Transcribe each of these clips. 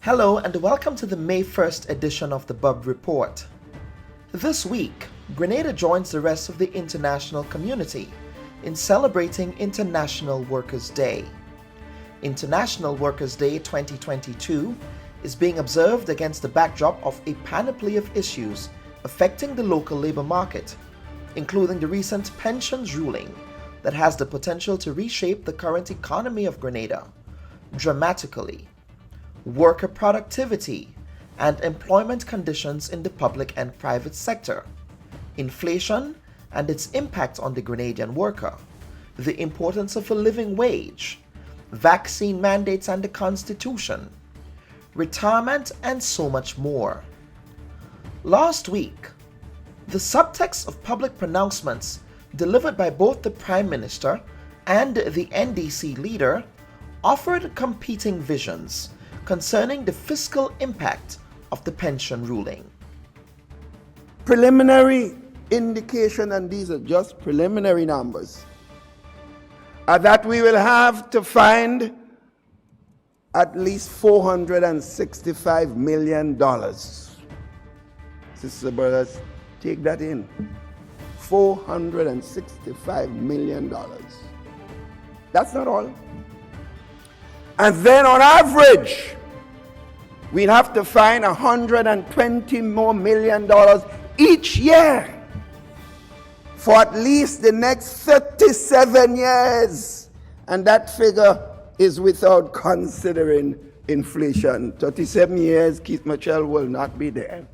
Hello and welcome to the May 1st edition of the Bubb Report. This week, Grenada joins the rest of the international community in celebrating International Workers' Day. International Workers' Day 2022 is being observed against the backdrop of a panoply of issues affecting the local labor market, including the recent pensions ruling that has the potential to reshape the current economy of Grenada dramatically, worker productivity and employment conditions in the public and private sector, inflation and its impact on the Grenadian worker, the importance of a living wage, vaccine mandates and the Constitution, retirement, and so much more. Last week, the subtext of public pronouncements delivered by both the Prime Minister and the NDC leader offered competing visions concerning the fiscal impact of the pension ruling. Preliminary indication, and these are just preliminary numbers, are that we will have to find at least $465 million. Sister brothers, take that in. $465 million. That's not all. And then on average, we'd have to find $120 more million each year for at least the next 37 years. And that figure is without considering inflation. 37 years, Keith Mitchell will not be there.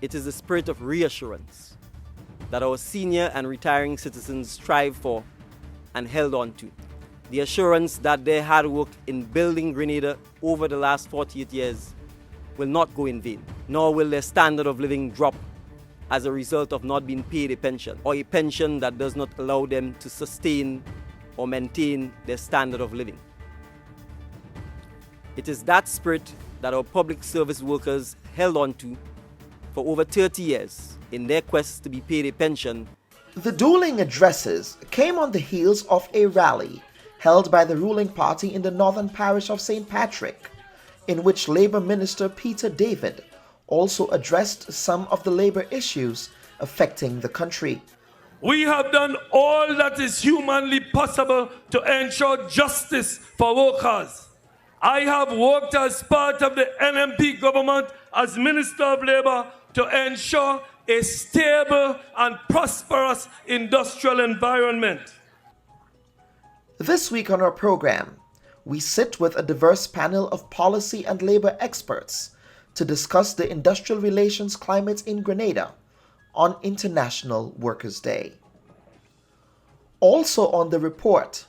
It is the spirit of reassurance that our senior and retiring citizens strive for and held on to. The assurance that their hard work in building Grenada over the last 48 years will not go in vain, nor will their standard of living drop as a result of not being paid a pension, or a pension that does not allow them to sustain or maintain their standard of living. It is that spirit that our public service workers held on to for over 30 years in their quest to be paid a pension. The dueling addresses came on the heels of a rally held by the ruling party in the northern parish of St. Patrick, in which Labour Minister Peter David also addressed some of the labour issues affecting the country. We have done all that is humanly possible to ensure justice for workers. I have worked as part of the NMP government as Minister of Labour to ensure a stable and prosperous industrial environment. This week on our program, we sit with a diverse panel of policy and labour experts to discuss the industrial relations climate in Grenada on International Workers' Day. Also on the report,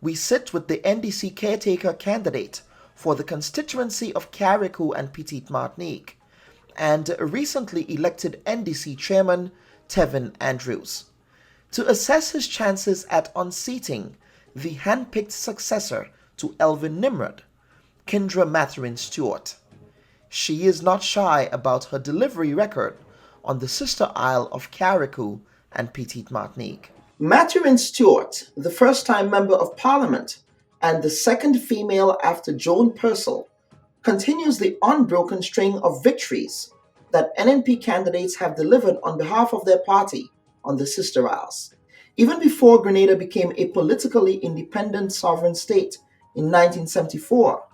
we sit with the NDC caretaker candidate for the constituency of Carriacou and Petite Martinique and recently elected NDC chairman Tevin Andrews to assess his chances at unseating the handpicked successor to Elvin Nimrod, Kendra Mathurine Stuart. She is not shy about her delivery record on the sister isle of Carriacou and Petite Martinique. Mathurine Stuart, the first-time Member of Parliament and the second female after Joan Purcell, continues the unbroken string of victories that NNP candidates have delivered on behalf of their party on the sister isles. Even before Grenada became a politically independent sovereign state in 1974,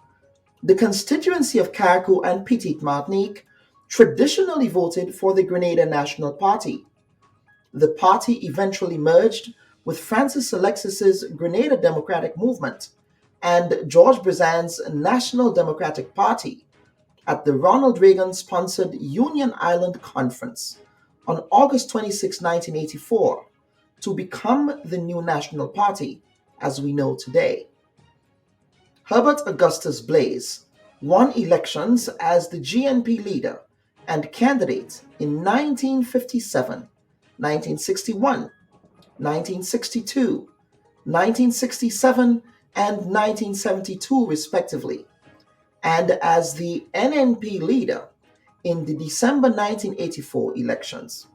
the constituency of Carriacou and Petite Martinique traditionally voted for the Grenada National Party. The party eventually merged with Francis Alexis's Grenada Democratic Movement and George Brezan's National Democratic Party at the Ronald Reagan-sponsored Union Island Conference on August 26, 1984, to become the new National Party as we know today. Herbert Augustus Blaise won elections as the GNP leader and candidate in 1957, 1961, 1962, 1967, and 1972 respectively, and as the NNP leader in the December 1984 elections.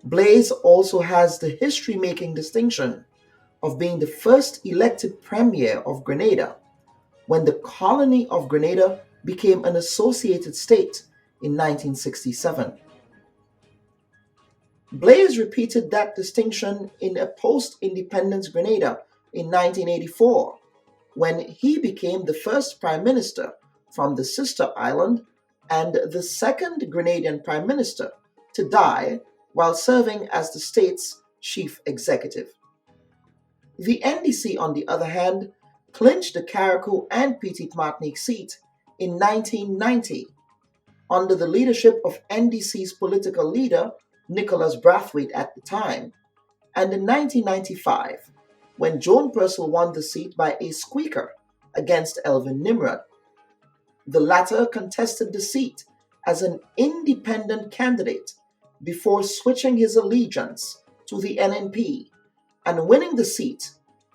Blaise also has the history-making distinction of being the first elected premier of Grenada when the colony of Grenada became an associated state in 1967. Blaise repeated that distinction in a post-independence Grenada in 1984, when he became the first prime minister from the sister island and the second Grenadian prime minister to die while serving as the state's chief executive. The NDC, on the other hand, clinched the Carriacou and Petite Martinique seat in 1990 under the leadership of NDC's political leader Nicholas Brathwaite at the time, and in 1995 when Joan Purcell won the seat by a squeaker against Elvin Nimrod. The latter contested the seat as an independent candidate before switching his allegiance to the NNP and winning the seat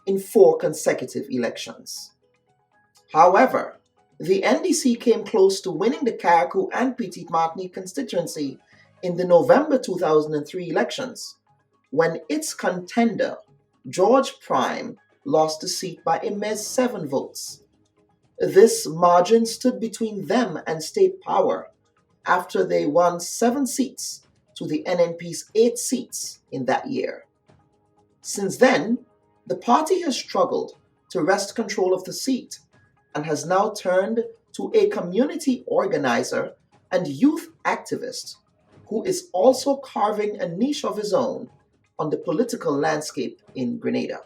in 4 consecutive elections. However, the NDC came close to winning the Carriacou and Petite Martinique constituency in the November 2003 elections, when its contender, George Prime, lost the seat by a mere 7 votes. This margin stood between them and state power after they won 7 seats to the NNP's 8 seats in that year. Since then, the party has struggled to wrest control of the seat and has now turned to a community organizer and youth activist who is also carving a niche of his own on the political landscape in Grenada.